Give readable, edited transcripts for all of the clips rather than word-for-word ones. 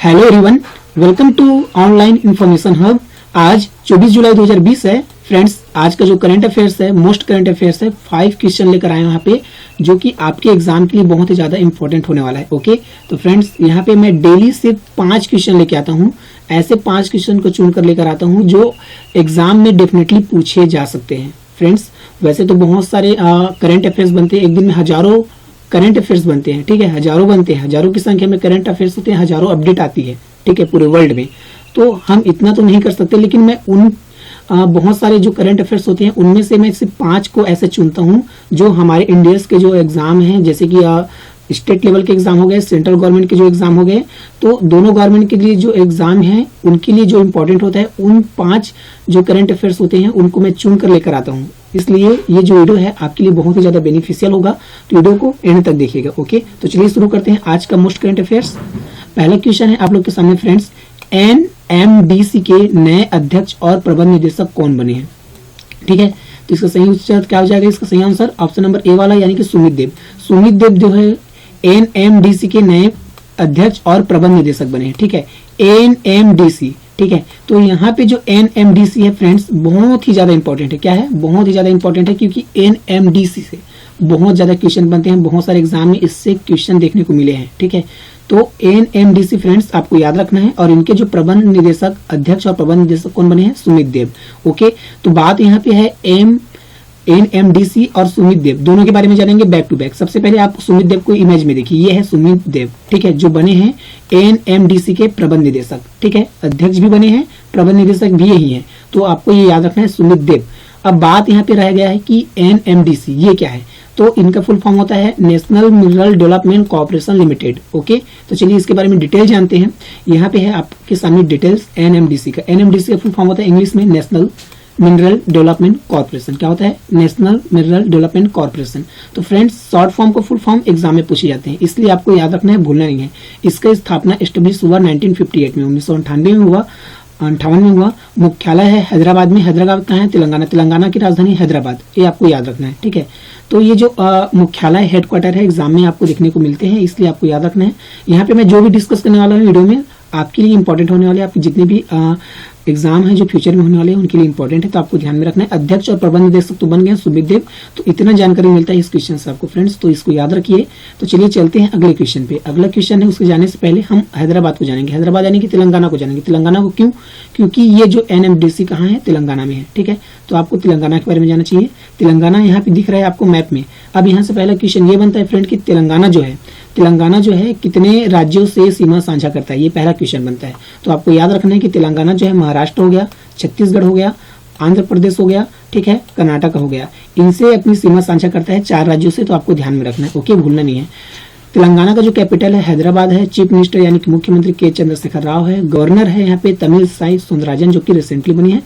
Hello everyone, welcome to online information hub. आज 24 जुलाई 2020 है फ्रेंड्स। आज का जो करंट अफेयर्स है, मोस्ट करंट अफेयर्स है, 5 क्वेश्चन लेकर आए हैं यहाँ पे, जो कि आपके एग्जाम के लिए बहुत ही ज्यादा इंपॉर्टेंट होने वाला है। ओके, तो फ्रेंड्स यहाँ पे मैं डेली से 5 क्वेश्चन लेके आता हूँ। ऐसे 5 क्वेश्चन को चुन कर लेकर आता हूँ जो एग्जाम में डेफिनेटली पूछे जा सकते हैं। फ्रेंड्स, वैसे तो बहुत सारे करंट अफेयर्स बनते हैं, एक दिन में हजारों करंट अफेयर्स बनते हैं, ठीक है, हजारों बनते हैं, हजारों की संख्या में करंट अफेयर्स होते हैं, हजारों अपडेट आती है, ठीक है, पूरे वर्ल्ड में। तो हम इतना तो नहीं कर सकते, लेकिन मैं उन बहुत सारे जो करंट अफेयर्स होते हैं उनमें से मैं सिर्फ 5 को ऐसे चुनता हूं जो हमारे इंडिया के जो एग्जाम हैं, जैसे कि स्टेट लेवल के एग्जाम हो गए, सेंट्रल गवर्नमेंट के जो एग्जाम हो गए, तो दोनों गवर्नमेंट के लिए जो एग्जाम है उनके लिए जो इंपॉर्टेंट होता है, उन 5 जो करंट अफेयर्स होते हैं उनको मैं चुन कर लेकर आता हूँ। इसलिए ये जो वीडियो है आपके लिए बहुत ही ज्यादा बेनिफिशियल होगा, तो वीडियो को एंड तक देखिएगा। ओके, तो चलिए शुरू करते हैं आज का मोस्ट करंट अफेयर्स। पहला क्वेश्चन है आप लोग के सामने फ्रेंड्स, एनएमडीसी के नए अध्यक्ष और प्रबंध निदेशक कौन बने हैं? ठीक है, तो इसका सही उत्तर क्या हो जाएगा? इसका सही आंसर ऑप्शन नंबर ए वाला, यानी कि सुमित देव। सुमित देव जो है एनएमडीसी के नए अध्यक्ष और प्रबंध निदेशक बने हैं। ठीक है, एनएमडीसी, ठीक है। तो यहाँ पे जो एनएमडीसी है फ्रेंड्स बहुत ही ज्यादा इंपॉर्टेंट है। क्या है? बहुत ही ज्यादा इंपॉर्टेंट है, क्योंकि एनएमडीसी से बहुत ज्यादा क्वेश्चन बनते हैं, बहुत सारे एग्जाम में इससे क्वेश्चन देखने को मिले हैं। ठीक है, तो एनएमडीसी फ्रेंड्स आपको याद रखना है, और इनके जो प्रबंध निदेशक, अध्यक्ष और प्रबंध निदेशक कौन बने हैं? सुमित देव। ओके, तो बात यहाँ पे है एनएमडीसी और सुमित देव दोनों के बारे में जानेंगे बैक टू बैक। सबसे पहले आप सुमित देव को इमेज में देखिए, ये है सुमित देव, ठीक है, जो बने हैं एनएमडीसी के प्रबंध निदेशक। ठीक है, अध्यक्ष भी बने हैं, प्रबंध निदेशक भी यही है, तो आपको ये याद रखना है सुमित देव। अब बात यहाँ पे रह गया है कि एनएमडीसी ये क्या है, तो इनका फुल फॉर्म होता है national mineral development corporation limited. Okay, तो चलिए इसके बारे में डिटेल जानते हैं। यहाँ पे है आपके सामने डिटेल्स एनएमडीसी का। एनएमडीसी का फुल फॉर्म होता है इंग्लिश में नेशनल मिनरल डेवलपमेंट कॉर्पोरेशन। क्या होता है? National mineral development corporation. तो फ्रेंड्स, शॉर्ट फॉर्म को फुल फॉर्म एग्जाम में पूछे जाते हैं, इसलिए आपको याद रखना है, भूलना नहीं है। इसका स्थापना एस्टेब्लिश हुआ 1958 में, 1998 में हुआ, 58 में हुआ। मुख्यालय है हैदराबाद में। हैदराबाद कहाँ है? तेलंगाना। तेलंगाना की राजधानी हैदराबाद, ये आपको याद रखना है। ठीक है, तो ये जो मुख्यालय हेडक्वार्टर है एग्जाम में आपको देखने को मिलते हैं, इसलिए आपको याद रखना है। यहाँ पे मैं जो भी डिस्कस करने वाला हूँ वीडियो में आपके लिए इंपॉर्टेंट होने वाले, आपके जितने भी एग्जाम है जो फ्यूचर में होने वाले हैं उनके लिए इंपॉर्टेंट है, तो आपको ध्यान में रखना है। अध्यक्ष और प्रबंध निदेशक तो बन गए सुमित देव, तो इतना जानकारी मिलता है इस क्वेश्चन से आपको फ्रेंड्स, तो इसको याद रखिए। तो चलिए चलते हैं अगले क्वेश्चन पे। अगला क्वेश्चन है, उसके जाने से पहले हम हैदराबाद को जानेंगे। हैदराबाद यानी कि तेलंगाना को जानेंगे। तेलंगाना को क्यों? क्योंकि ये जो एनएमडीसी कहाँ है? तेलंगाना में है। ठीक है, तो आपको तेलंगाना के बारे में जानना चाहिए। तेलंगाना यहाँ पे दिख रहा है आपको मैप में। अब यहाँ से पहला क्वेश्चन ये बनता है फ्रेंड कि तेलंगाना जो है कितने राज्यों से सीमा साझा करता है? ये पहला क्वेश्चन बनता है। तो आपको याद रखना है कि तेलंगाना जो है महाराष्ट्र हो गया, छत्तीसगढ़ हो गया, आंध्र प्रदेश हो गया, ठीक है, कर्नाटक हो गया, इनसे अपनी सीमा साझा करता है 4 राज्यों से, तो आपको ध्यान में रखना है। ओके, भूलना नहीं है। तेलंगाना का जो कैपिटल है हैदराबाद है। चीफ मिनिस्टर यानी कि मुख्यमंत्री के चंद्रशेखर राव है। गवर्नर है यहाँ पे तमिलसाई सुंदरराजन, जो कि रिसेंटली बनी है।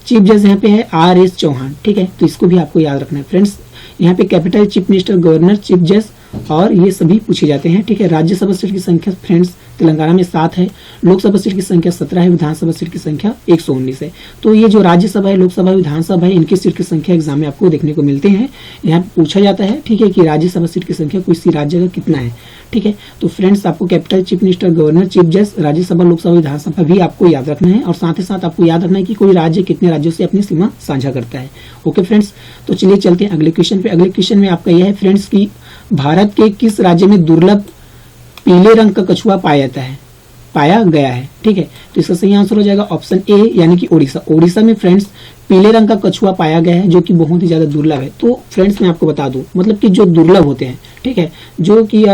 चीफ जज यहाँ पे है आर.एस. चौहान। ठीक है, तो इसको भी आपको याद रखना है फ्रेंड्स। यहाँ पे capital, chief minister, governor, chief जज और ये सभी पूछे जाते हैं। ठीक है, राज्यसभा सीट की संख्या फ्रेंड्स तेलंगाना में 7 है, लोकसभा सीट की संख्या 17 है, विधानसभा सीट की संख्या 119 है। तो ये जो राज्यसभा है, लोकसभा, विधानसभा है, इनकी सीट की संख्या एग्जाम में आपको देखने को मिलते हैं। यहाँ पूछा जाता है, ठीक है, कि राज्यसभा सीट की संख्या कोई सी राज्य का कितना है। ठीक है, तो फ्रेंड्स आपको capital, chief minister, governor, chief जज, राज्यसभा, लोकसभा, विधानसभा भी आपको याद रखना है, और साथ ही साथ आपको याद रखना है कि कोई राज्य कितने राज्यों से अपनी सीमा साझा करता है। ओके फ्रेंड्स, तो चलिए चलते हैं अगले क्वेश्चन पे। अगले क्वेश्चन में आपका यह है फ्रेंड्स की भारत के किस राज्य में दुर्लभ पीले रंग का कछुआ पाया गया है? ठीक है, तो इसका सही आंसर हो जाएगा ऑप्शन ए, यानी कि ओडिशा। ओडिशा में फ्रेंड्स पीले रंग का कछुआ पाया गया है, जो कि बहुत ही ज्यादा दुर्लभ है। तो फ्रेंड्स मैं आपको बता दूं, मतलब कि जो दुर्लभ होते हैं, ठीक है, जो कि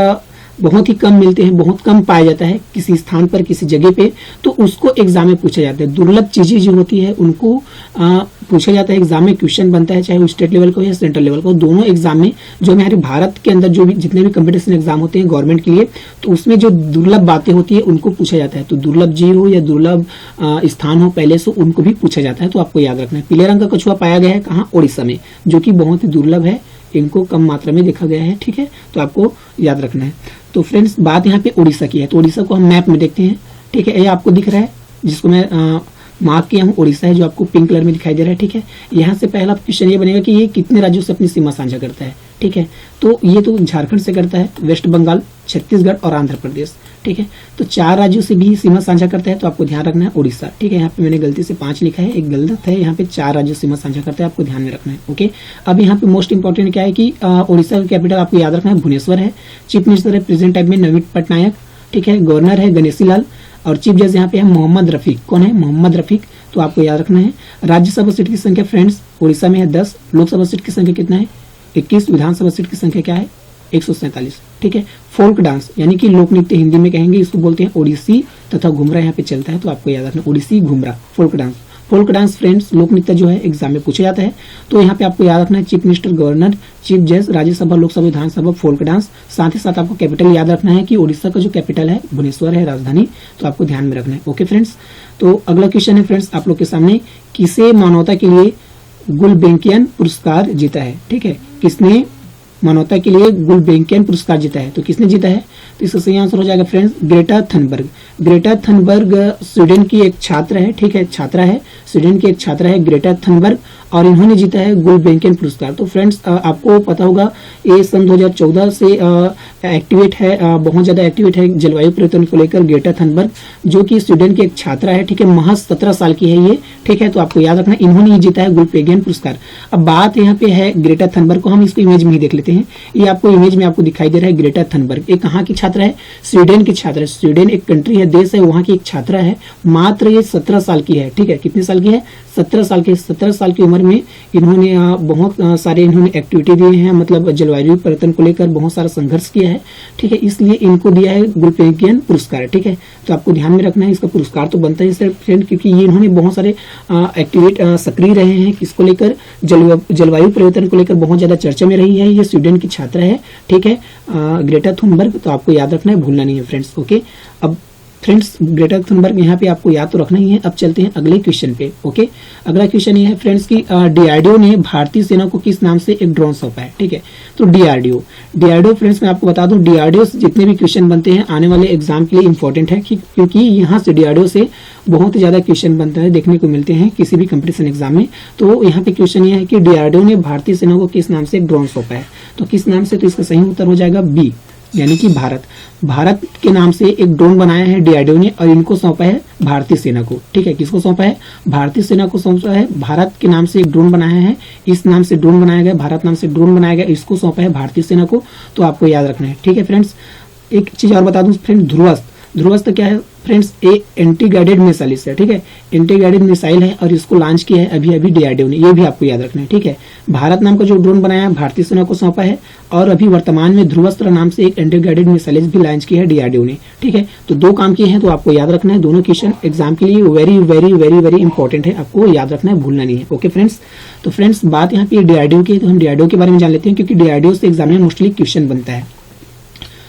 बहुत ही कम मिलते हैं, बहुत कम पाया जाता है किसी स्थान पर, किसी जगह पे, तो उसको एग्जाम में पूछा जाता है। दुर्लभ चीजें जो होती है उनको पूछा जाता है, एग्जाम में क्वेश्चन बनता है, चाहे वो स्टेट लेवल का हो या सेंट्रल लेवल का हो। दोनों एग्जाम में जो हमारे भारत के अंदर जो भी जितने भी कंपटीशन एग्जाम होते हैं गवर्नमेंट के लिए, तो उसमें जो दुर्लभ बातें होती है उनको पूछा जाता है। तो दुर्लभ जीव हो या दुर्लभ स्थान हो पहले से, उनको भी पूछा जाता है। तो आपको याद रखना है, पीले रंग का कछुआ पाया गया है कहाँ? ओडिशा में, जो कि बहुत ही दुर्लभ है, इनको कम मात्रा में देखा गया है। ठीक है, तो आपको याद रखना है। तो फ्रेंड्स बात यहाँ पे उड़ीसा की है, तो उड़ीसा को हम मैप में देखते हैं। ठीक है, ये आपको दिख रहा है, जिसको मैं मार्क किया हूँ, उड़ीसा है, जो आपको पिंक कलर में दिखाई दे रहा है। ठीक है, यहाँ से पहला क्वेश्चन ये बनेगा कि ये कितने राज्यों से अपनी सीमा साझा करता है। ठीक है, तो ये तो झारखंड से करता है, वेस्ट बंगाल, छत्तीसगढ़ और आंध्र प्रदेश। ठीक है। तो 4 राज्यों से भी सीमा साझा करता है, तो आपको ध्यान रखना है उड़ीसा, ठीक है। यहाँ पे मैंने गलती से 5 लिखा है, एक गलत है, यहाँ पे 4 राज्यों सीमा साझा करता है, आपको ध्यान में रखना है। ओके, अब यहाँ पे मोस्ट इंपॉर्टेंट क्या है कि उड़ीसा का कैपिटल आपको याद रखना है भुवनेश्वर है। चीफ मिनिस्टर है प्रेजेंट टाइम में नवीन पटनायक, ठीक है। गवर्नर है गणेशी लाल और चीफ जज यहाँ पे है मोहम्मद रफीक। कौन है? मोहम्मद रफीक, तो आपको याद रखना है। राज्यसभा सीट की संख्या फ्रेंड्स उड़ीसा में है 10, लोकसभा सीट की संख्या कितना है 21, विधानसभा सीट की संख्या क्या है 147, ठीक है। फोल्क डांस यानी कि लोक नृत्य हिंदी में कहेंगे, इसको बोलते हैं ओडिसी तथा घुमरा यहाँ पे चलता है, तो आपको याद रखना Odissi Ghumura folk dance. Folk dance friends लोक नृत्य जो है एग्जाम में पूछा जाता है, तो यहाँ पे आपको याद रखना है चीफ मिनिस्टर, गवर्नर, चीफ जज, राज्यसभा, लोकसभा, विधानसभा, फोल्क डांस। साथ ही साथ आपको कैपिटल याद रखना है कि उड़ीसा का जो कैपिटल है भुवनेश्वर है राजधानी, तो आपको ध्यान में रखना है। ओके फ्रेंड्स, तो अगला क्वेश्चन है फ्रेंड्स आप लोग के सामने, किसे मानवता के लिए गुलबेंकियन पुरस्कार जीता है, ठीक है। किसने मानवता के लिए गुलबेंकियन पुरस्कार जीता है, तो किसने जीता है? तो इसका सही आंसर हो जाएगा friends Greta Thunberg. Greta Thunberg Sweden की एक छात्र है, ठीक है, छात्रा है, स्वीडन की एक छात्रा है ग्रेटा थनबर्ग, और इन्होंने जीता है गुलबेंकियन पुरस्कार। तो फ्रेंड्स आपको पता होगा ये सन 2014 से एक्टिवेट है, बहुत ज्यादा एक्टिवेट है जलवायु परिवर्तन को लेकर ग्रेटा थनबर्ग, जो कि स्वीडन की एक छात्रा है, ठीक है, महज 17 साल की है ये, ठीक है। तो आपको याद रखना इन्होंने ही जीता है गुलबेंकियन पुरस्कार। अब बात यहाँ पे है ग्रेटा थनबर्ग को, हम इसको इमेज में ही देख लेते हैं। ये आपको इमेज में आपको दिखाई दे रहा है ग्रेटा थनबर्ग, ये कहाँ की छात्रा है? स्वीडन की छात्रा है। स्वीडन एक कंट्री है, देश है, वहां की एक छात्रा है, मात्र ये 17 साल की है, ठीक है। कितने साल की है? 17 साल की। 17 साल की उम्र में इन्होंने बहुत सारे इन्होंने एक्टिविटी दिए हैं, मतलब जलवायु परिवर्तन को लेकर बहुत सारा संघर्ष किया है, ठीक है, इसलिए इनको दिया है गुलबेंकियन पुरस्कार, ठीक है। तो आपको ध्यान में रखना है, इसका पुरस्कार तो बनता है फ्रेंड, क्योंकि ये इन्होंने बहुत सारे एक्टिविट सक्रिय रहे हैं, किसको लेकर? जलवायु परिवर्तन को लेकर बहुत ज्यादा चर्चा में रही है। ये स्वीडन की छात्रा है, ठीक है, ग्रेटा थुनबर्ग, तो आपको याद रखना है, भूलना नहीं है फ्रेंड्स। ओके, अब फ्रेंड्स ग्रेटा थुनबर्ग यहाँ पे आपको याद तो रखना ही है। अब चलते हैं अगले क्वेश्चन पे। ओके, अगला क्वेश्चन ये है फ्रेंड्स कि डीआरडीओ ने भारतीय सेना को किस नाम से एक ड्रोन सौंपा है, ठीक है। तो डीआरडीओ फ्रेंड्स मैं आपको बता दूं, डीआरडीओ से जितने भी क्वेश्चन बनते हैं आने वाले एग्जाम के लिए इंपॉर्टेंट है, क्योंकि यहाँ से डीआरडीओ से बहुत ज्यादा क्वेश्चन बनता है, देखने को मिलते हैं किसी भी कंपटीशन एग्जाम में। तो यहाँ पे क्वेश्चन ये है कि डीआरडीओ ने भारतीय सेना को किस नाम से एक ड्रोन सौंपा है, तो किस नाम से? तो इसका सही उत्तर हो जाएगा बी, यानी कि भारत के नाम से एक ड्रोन बनाया है डीआरडीओ ने, और इनको सौंपा है भारतीय सेना को, ठीक है। किसको सौंपा है? भारतीय सेना को सौंपा है। भारत के नाम से एक ड्रोन बनाया है, इस नाम से ड्रोन बनाया गया, भारत नाम से ड्रोन बनाया गया, इसको सौंपा है भारतीय सेना को, तो आपको याद रखना है, ठीक है फ्रेंड्स। एक चीज और बता दूं फ्रेंड, ध्रुवस्त्र क्या है फ्रेंड्स? एक एंटी गाइडेड मिसाइल है, ठीक है, एंटी गाइडेड मिसाइल है, और इसको लॉन्च किया है अभी डीआरडीओ ने, ये भी आपको याद रखना है, ठीक है। भारत नाम का जो ड्रोन बनाया भारतीय सेना को सौंपा है, और अभी वर्तमान में ध्रुवस्त्र नाम से एक एंटी गाइडेड मिसाइल भी लॉन्च किया है डीआरडीओ ने, ठीक है। तो 2 काम किए हैं, तो आपको याद रखना है। दोनों क्वेश्चन एग्जाम के लिए very very very very important है, आपको याद रखना है, भूलना नहीं है। ओके फ्रेंड्स, तो फ्रेंड्स बात यहाँ पे डीआरडीओ की है, तो हम डीआरडीओ के बारे में जान लेते हैं, क्योंकि डीआरडीओ से एग्जाम में मोस्टली क्वेश्चन बनता है।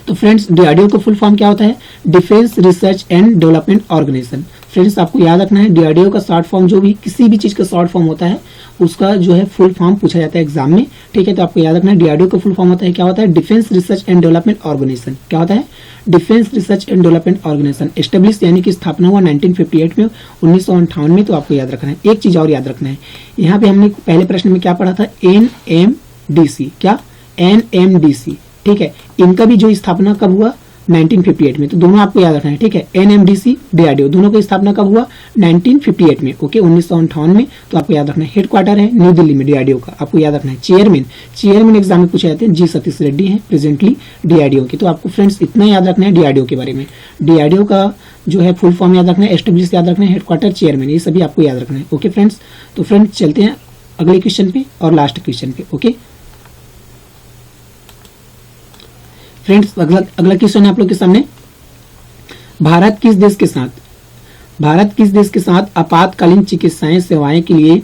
तो फ्रेंड्स डीआरडीओ का फुल फॉर्म क्या होता है? Defence research and development organisation. Friends आपको याद रखना है, डीआरडीओ का शॉर्ट फॉर्म, जो भी किसी भी चीज का शॉर्ट फॉर्म होता है उसका जो है फुल फॉर्म पूछा जाता है एग्जाम में, ठीक है। तो आपको याद रखना है डीआरडीओ का फुल फॉर्म होता है, क्या होता है? Defence research and development organisation. क्या होता है? Defence research and development organisation. Establish यानी कि स्थापना हुआ 1958 में, 1958 में, तो आपको याद रखना है। एक चीज और याद रखना है, यहाँ पे हमने पहले प्रश्न में क्या पढ़ा था? NMDC। क्या? NMDC, ठीक है। इनका भी जो स्थापना कब हुआ? 1958 में, तो दोनों आपको याद रखना है, ठीक है। NMDC डीआरडीओ दोनों की स्थापना कब हुआ? 1958 में, ओके, 1958 में, तो आपको याद रखना है। हेडक्वार्टर है न्यू दिल्ली में डीआरडीओ का, आपको याद रखना है। चेयरमैन एग्जाम में पूछे जाते हैं, जी सतीश रेड्डी है प्रेजेंटली डीआरडीओ के। तो आपको फ्रेंड्स इतना याद रखना है डीआरडीओ के बारे में। डीआरडीओ का जो है फुल फॉर्म याद रखना है, एस्टेब्लिश याद रखना है, हेडक्वार्टर, चेयरमैन, ये सभी आपको याद रखना है। ओके फ्रेंड्स, तो फ्रेंड्स चलते हैं अगले क्वेश्चन पे और लास्ट क्वेश्चन पे। ओके फ्रेंड्स, अगला क्वेश्चन है आप लोग के सामने, भारत किस देश के साथ आपातकालीन चिकित्साएं सेवाएं के लिए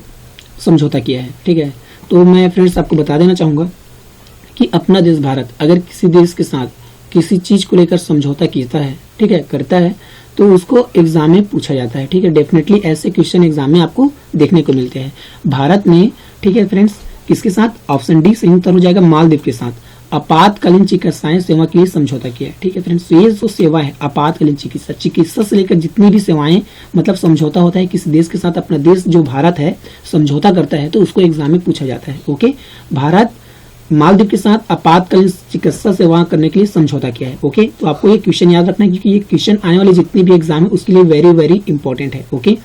समझौता किया है, ठीक है। तो मैं फ्रेंड्स आपको बता देना चाहूंगा कि अपना देश भारत अगर किसी देश के साथ किसी चीज को लेकर समझौता करता है, ठीक है, करता है, तो उसको एग्जाम में पूछा जाता है, ठीक है। डेफिनेटली ऐसे क्वेश्चन एग्जाम में आपको देखने को मिलते हैं। भारत ने, ठीक है फ्रेंड्स, किसके साथ? ऑप्शन डी सही उत्तर हो जाएगा, मालदीव के साथ आपातकालीन चिकित्साएं सेवा के लिए समझौता किया है, ठीक है फ्रेंड्स। ये जो सेवा है आपातकालीन चिकित्सा से लेकर जितनी भी सेवाएं, मतलब समझौता होता है किसी देश के साथ, अपना देश जो भारत है समझौता करता है, तो उसको एग्जाम में पूछा जाता है। ओके, भारत मालदीव के साथ आपातकालीन चिकित्सा सेवा करने के लिए समझौता किया है। ओके, तो आपको ये क्वेश्चन याद रखना है क्योंकि ये क्वेश्चन आने वाले जितने भी एग्जाम है उसके लिए वेरी वेरी इंपॉर्टेंट है। ओके,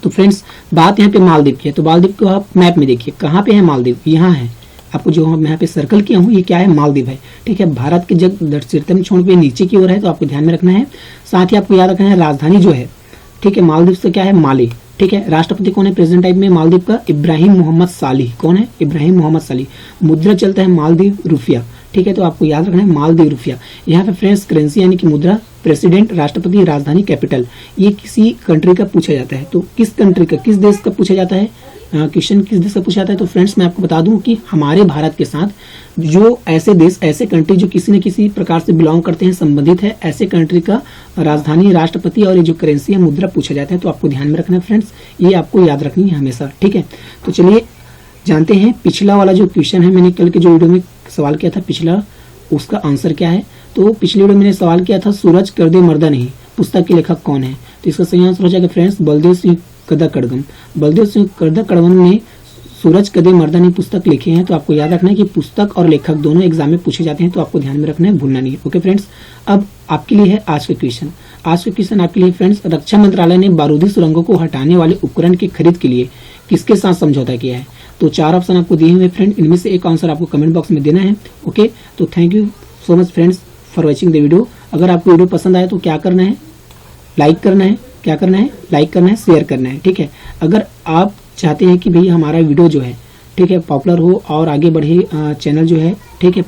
तो फ्रेंड्स बात यहाँ पे मालदीव की है, तो मालदीव को आप मैप में देखिए कहाँ पे है मालदीव, यहाँ है। आपको जो मैं यहाँ पे सर्कल किया हूँ ये क्या है, मालदीव है। ठीक है, भारत के जब दक्षिणतम छोर पे नीचे की ओर है, तो आपको ध्यान में रखना है। साथ ही आपको याद रखना है राजधानी जो है, ठीक है, मालदीव से क्या है, माले। ठीक है, राष्ट्रपति कौन है प्रेजेंट टाइम में मालदीव का, इब्राहिम मोहम्मद सालिह। कौन है, इब्राहिम मोहम्मद सालिह। मुद्रा चलता है मालदीव रुपया। ठीक है, तो आपको याद रखना है मालदीव रुपया। यहाँ पे फ्रेंड्स करेंसी यानी कि मुद्रा, प्रेसिडेंट, राष्ट्रपति, राजधानी, कैपिटल, ये किसी कंट्री का पूछा जाता है। तो किस कंट्री का, किस देश का पूछा जाता है, क्वेश्चन किस देश का पूछा जाता है। तो फ्रेंड्स मैं आपको बता दूं कि हमारे भारत के साथ जो ऐसे देश, ऐसे कंट्री जो किसी न किसी प्रकार से बिलोंग करते हैं, संबंधित है, ऐसे कंट्री का राजधानी, राष्ट्रपति और ये जो करेंसी है, मुद्रा पूछा जाता है। तो आपको ध्यान में रखना है फ्रेंड्स, ये आपको याद रखनी है हमेशा। ठीक है, तो चलिए जानते हैं पिछला वाला जो क्वेश्चन है, मैंने कल के जो वीडियो में सवाल किया था पिछला, उसका आंसर क्या है। तो पिछले वीडियो में मैंने सवाल किया था सूरज कर्दे मर्दा नहीं पुस्तक के लेखक कौन है। तो इसका सही आंसर हो जाएगा फ्रेंड्स बलदेव सिंह कदा कड़गम। बलदेव सिंह कदा कड़गम ने सूरज कदे मर्दानी पुस्तक लिखे हैं। तो आपको याद रखना है कि पुस्तक और लेखक दोनों एग्जाम में पूछे जाते हैं, तो आपको ध्यान में रखना है, भूलना नहीं है। ओके फ्रेंड्स, अब आपके लिए है आज का क्वेश्चन। आज का क्वेश्चन आपके लिए फ्रेंड्स, रक्षा मंत्रालय ने बारूदी सुरंगों को हटाने वाले उपकरण की खरीद के लिए किसके साथ समझौता किया है। तो 4 ऑप्शन आपको दिए हुए फ्रेंड, इनमें से एक आंसर आपको कमेंट बॉक्स में देना है। ओके, तो thank you so much friends for watching the video. अगर आपको वीडियो पसंद आए तो क्या करना है, लाइक करना है, क्या करना है, लाइक करना है, शेयर करना है। ठीक है, अगर आप चाहते हैं कि भाई हमारा वीडियो जो है, ठीक है, पॉपुलर हो और आगे बढ़े, चैनल जो है, ठीक है,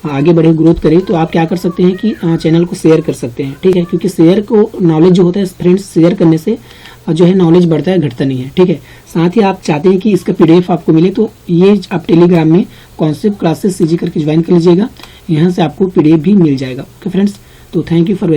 आगे बढ़े, ग्रोथ करे, तो आप क्या कर सकते हैं कि चैनल को शेयर कर सकते हैं। ठीक है, क्योंकि शेयर को नॉलेज जो होता है फ्रेंड्स, शेयर करने से जो है नॉलेज बढ़ता है, घटता नहीं है। ठीक है, साथ ही आप चाहते हैं कि इसका पीडीएफ आपको मिले, तो ये आप टेलीग्राम में कॉन्सेप्ट क्लासेस सीजी करके ज्वाइन कर लीजिएगा, यहाँ से आपको पीडीएफ भी मिल जाएगा। ओके फ्रेंड्स, तो थैंक यू फॉर